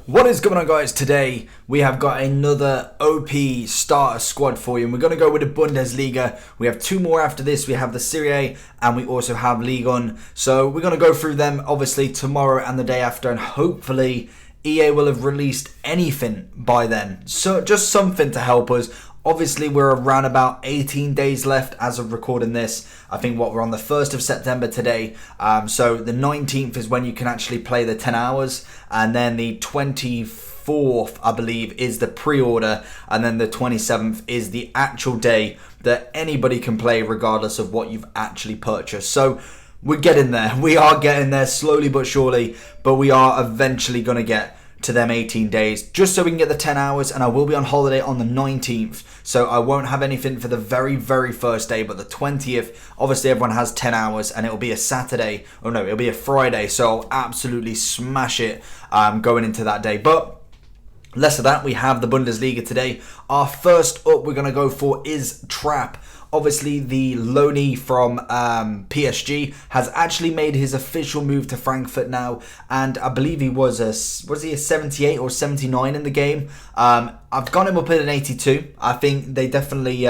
What is going on, guys? Today we have got another OP starter squad for you, and we're going to go with the Bundesliga. We have two more after this. We have the Serie A and we also have Ligue 1. So we're going to go through them obviously tomorrow and the day after, and hopefully EA will have released anything by then. So just something to help us. Obviously, we're around about 18 days left as of recording this. I think we're on the 1st of September today. So the 19th is when you can actually play the 10 hours. And then the 24th, I believe, is the pre-order. And then the 27th is the actual day that anybody can play regardless of what you've actually purchased. So we're getting there. We are getting there slowly but surely. But we are eventually going to get to them 18 days just so we can get the 10 hours, and I will be on holiday on the 19th, so I won't have anything for the very first day. But the 20th, obviously everyone has 10 hours, and it'll be a Saturday, or no, it'll be a Friday, so I'll absolutely smash it going into that day. But less of that, we have the Bundesliga today. Our first up we're going to go for is Trapp. Obviously, the loanee from PSG has actually made his official move to Frankfurt now, and I believe he was a 78 or 79 in the game. I've got him up at an 82. I think they definitely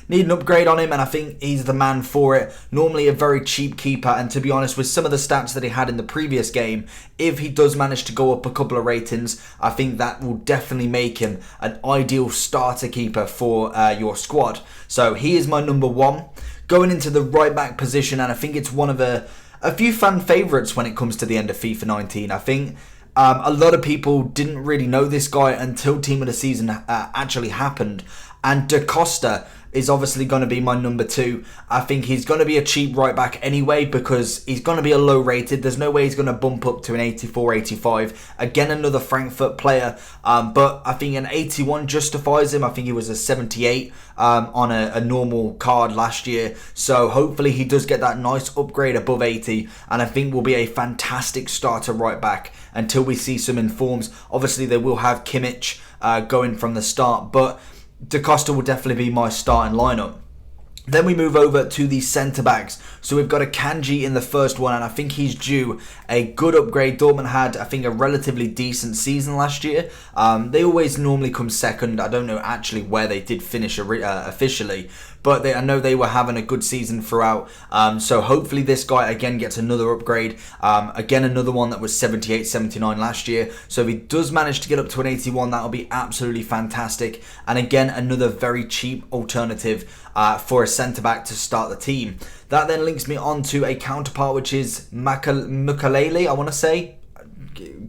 need an upgrade on him, and I think he's the man for it. Normally a very cheap keeper, and to be honest, with some of the stats that he had in the previous game, if he does manage to go up a couple of ratings, I think that will definitely make him an ideal starter keeper for your squad. So he is my number one. Going into the right back position, and I think it's one of a few fan favourites when it comes to the end of FIFA 19. I think a lot of people didn't really know this guy until Team of the Season actually happened. And Da Costa is obviously going to be my number two. I think he's going to be a cheap right back anyway because he's going to be a low rated. There's no way he's going to bump up to an 84, 85. Again, another Frankfurt player. But I think an 81 justifies him. I think he was a 78 on a normal card last year. So hopefully he does get that nice upgrade above 80. And I think will be a fantastic starter right back until we see some informs. Obviously, they will have Kimmich going from the start. But Da Costa will definitely be my starting lineup. Then we move over to the centre-backs. So we've got a Kanji in the first one, and I think he's due a good upgrade. Dortmund had, I think, a relatively decent season last year. They always normally come second. I don't know actually where they did finish officially, but I know they were having a good season throughout. So hopefully this guy again gets another upgrade. Again, another one that was 78, 79 last year. So if he does manage to get up to an 81, that'll be absolutely fantastic. And again, another very cheap alternative for a centre-back to start the team. That then links me on to a counterpart, which is Mukalele, I want to say.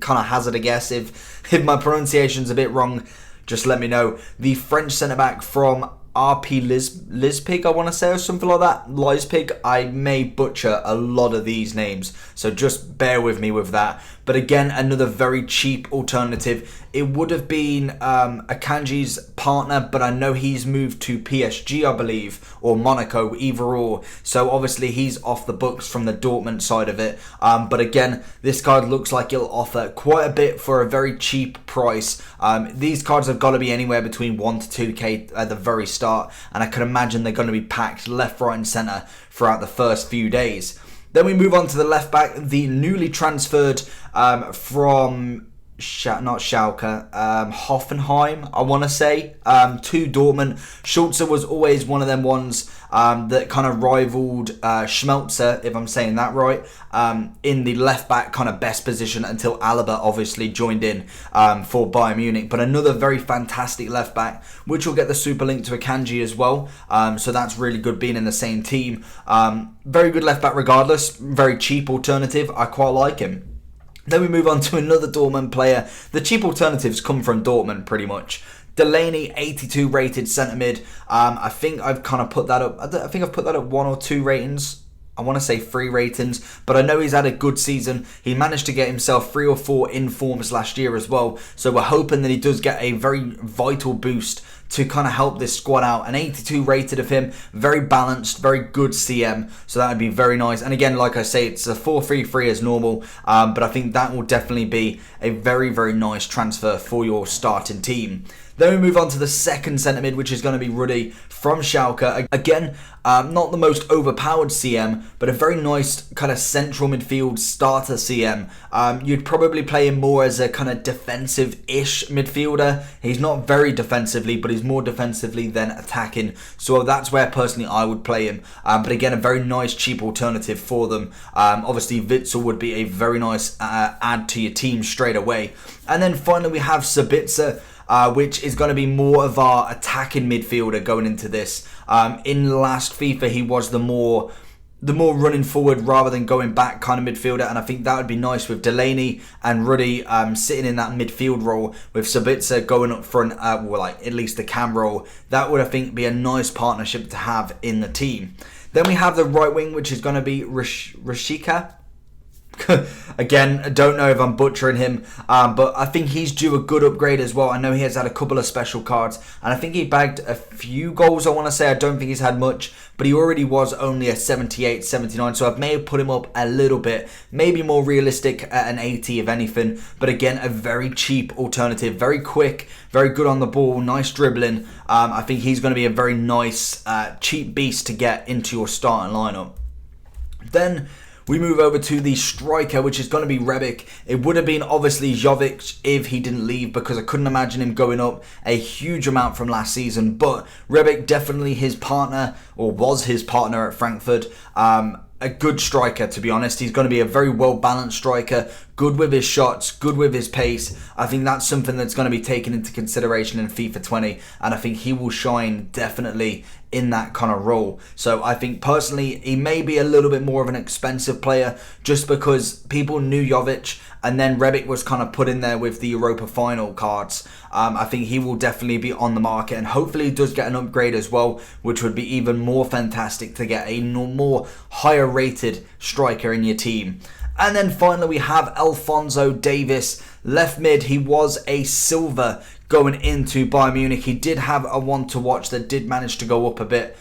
Kind of hazard a guess. If my pronunciation's a bit wrong, just let me know. The French centre-back from RP Lizpig, I want to say, or something like that. Lizpig. I may butcher a lot of these names, so just bear with me with that. But again, another very cheap alternative. It would have been Akanji's partner, but I know he's moved to PSG, I believe, or Monaco, either or. So obviously he's off the books from the Dortmund side of it. But again, this card looks like it'll offer quite a bit for a very cheap price. These cards have got to be anywhere between 1 to 2k at the very start, and I can imagine they're going to be packed left, right and centre throughout the first few days. Then we move on to the left back, the newly transferred from not Schalke, Hoffenheim, I want to say, to Dortmund. Schulze was always one of them ones that kind of rivaled Schmelzer, if I'm saying that right, in the left back kind of best position until Alaba obviously joined in for Bayern Munich. But another very fantastic left back, which will get the super link to Akanji as well. So that's really good being in the same team. Very good left back regardless, very cheap alternative. I quite like him. Then we move on to another Dortmund player. The cheap alternatives come from Dortmund pretty much. Delaney, 82 rated centre mid. I think I've kind of put that up. I think I've put that at 1 or 2 ratings. I want to say 3 ratings, but I know he's had a good season. He managed to get himself 3 or 4 informs last year as well. So we're hoping that he does get a very vital boost to kind of help this squad out. An 82 rated of him, very balanced, very good CM, so that would be very nice. And again, like I say, it's a 4-3-3 as normal, but I think that will definitely be a very nice transfer for your starting team. Then we move on to the second centre mid, which is going to be Ruddy from Schalke. Again, not the most overpowered CM, but a very nice kind of central midfield starter CM. You'd probably play him more as a kind of defensive-ish midfielder. He's not very defensively, but he's more defensively than attacking. So that's where personally I would play him. But again, a very nice cheap alternative for them. Obviously, Witsel would be a very nice add to your team straight away. And then finally we have Sabitzer, which is going to be more of our attacking midfielder going into this. In last FIFA, he was the more running forward rather than going back kind of midfielder, and I think that would be nice with Delaney and Ruddy sitting in that midfield role, with Sabitzer going up front, like at least the cam role. That would, I think, be a nice partnership to have in the team. Then we have the right wing, which is going to be Rishika. Again, I don't know if I'm butchering him, but I think he's due a good upgrade as well. I know he has had a couple of special cards, and I think he bagged a few goals, I want to say. I don't think he's had much, but he already was only a 78, 79, so I may have put him up a little bit, maybe more realistic at an 80 if anything. But again, a very cheap alternative, very quick, very good on the ball, nice dribbling. I think he's going to be a very nice, cheap beast to get into your starting lineup. Then we move over to the striker, which is going to be Rebic. It would have been obviously Jovic if he didn't leave, because I couldn't imagine him going up a huge amount from last season. But Rebic, definitely his partner, or was his partner at Frankfurt. A good striker, to be honest. He's going to be a very well-balanced striker, good with his shots, good with his pace. I think that's something that's going to be taken into consideration in FIFA 20, and I think he will shine definitely in that kind of role. So I think personally he may be a little bit more of an expensive player just because people knew Jovic, and then Rebic was kind of put in there with the Europa final cards. I think he will definitely be on the market, and hopefully he does get an upgrade as well, which would be even more fantastic to get a more higher rated striker in your team. And then finally we have Alphonso Davies, left mid. He was a silver going into Bayern Munich. He did have a one to watch that did manage to go up a bit.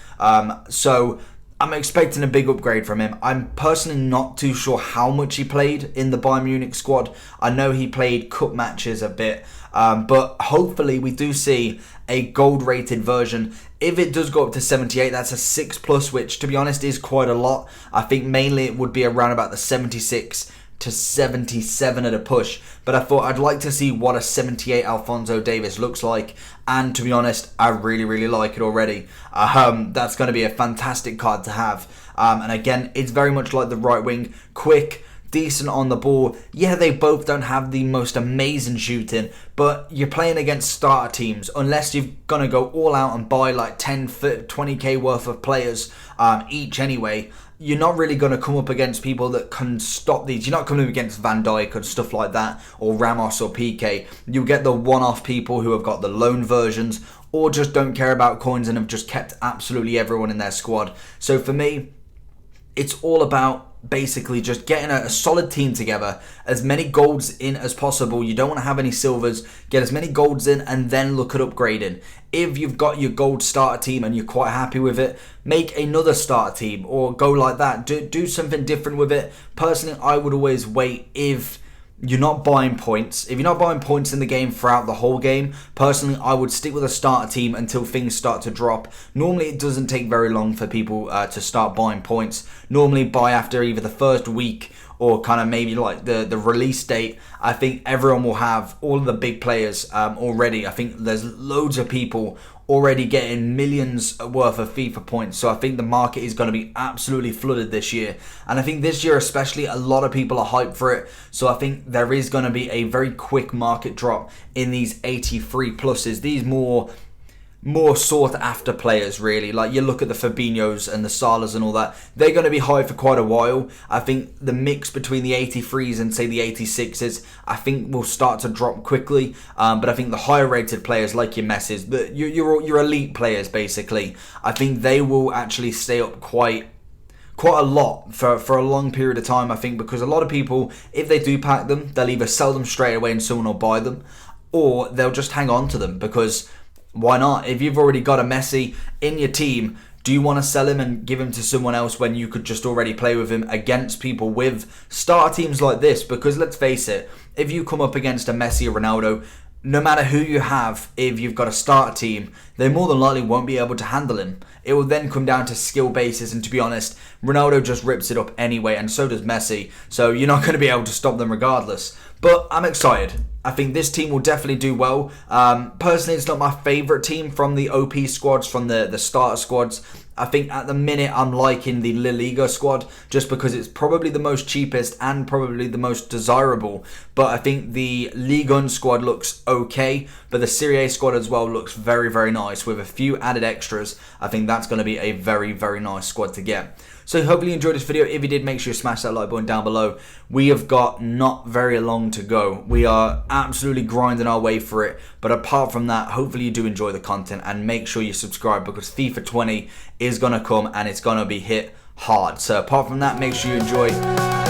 So I'm expecting a big upgrade from him. I'm personally not too sure how much he played in the Bayern Munich squad. I know he played cup matches a bit, but hopefully we do see a gold rated version. If it does go up to 78, that's a 6+, which to be honest is quite a lot. I think mainly it would be around about the 76 to 77 at a push, but I thought I'd like to see what a 78 Alphonso Davies looks like, and to be honest, I really like it already. That's going to be a fantastic card to have, and again, it's very much like the right wing, quick, decent on the ball. Yeah, they both don't have the most amazing shooting, but you're playing against starter teams. Unless you're going to go all out and buy like 10, 20k worth of players each anyway, you're not really going to come up against people that can stop these. You're not coming up against Van Dijk and stuff like that, or Ramos or PK. You'll get the one-off people who have got the loan versions, or just don't care about coins and have just kept absolutely everyone in their squad. So for me, it's all about basically just getting a solid team together, as many golds in as possible. You don't want to have any silvers. Get as many golds in and then look at upgrading. If you've got your gold starter team and you're quite happy with it, make another starter team or go like that. Do something different with it. Personally, I would always wait if you're not buying points. If you're not buying points in the game throughout the whole game, personally, I would stick with a starter team until things start to drop. Normally, it doesn't take very long for people to start buying points. Normally, buy after either the first week or kind of maybe like the release date. I think everyone will have all of the big players already. I think there's loads of people already getting millions worth of FIFA points. So I think the market is going to be absolutely flooded this year. And I think this year especially, a lot of people are hyped for it. So I think there is going to be a very quick market drop in these 83 pluses. These more sought after players, really. Like you look at the Fabinhos and the Salas and all that, they're going to be high for quite a while. I think the mix between the 83s and say the 86s, I think will start to drop quickly. But I think the higher rated players like your Messis, your elite players basically, I think they will actually stay up quite a lot for a long period of time. I think because a lot of people, if they do pack them, they'll either sell them straight away and someone will buy them, or they'll just hang on to them because why not? If you've already got a Messi in your team, do you want to sell him and give him to someone else when you could just already play with him against people with starter teams like this? Because let's face it, if you come up against a Messi or Ronaldo, no matter who you have, if you've got a starter team, they more than likely won't be able to handle him. It will then come down to skill basis, and to be honest, Ronaldo just rips it up anyway, and so does Messi, so you're not going to be able to stop them regardless. But I'm excited. I think this team will definitely do well. Personally, it's not my favourite team from the OP squads, from the starter squads. I think at the minute I'm liking the La Liga squad just because it's probably the most cheapest and probably the most desirable. But I think the Ligue 1 squad looks okay, but the Serie A squad as well looks very, very nice with a few added extras. I think that's going to be a very, very nice squad to get. So hopefully you enjoyed this video. If you did, make sure you smash that like button down below. We have got not very long to go. We are absolutely grinding our way for it. But apart from that, hopefully you do enjoy the content and make sure you subscribe because FIFA 20 is going to come and it's going to be hit hard. So apart from that, make sure you enjoy.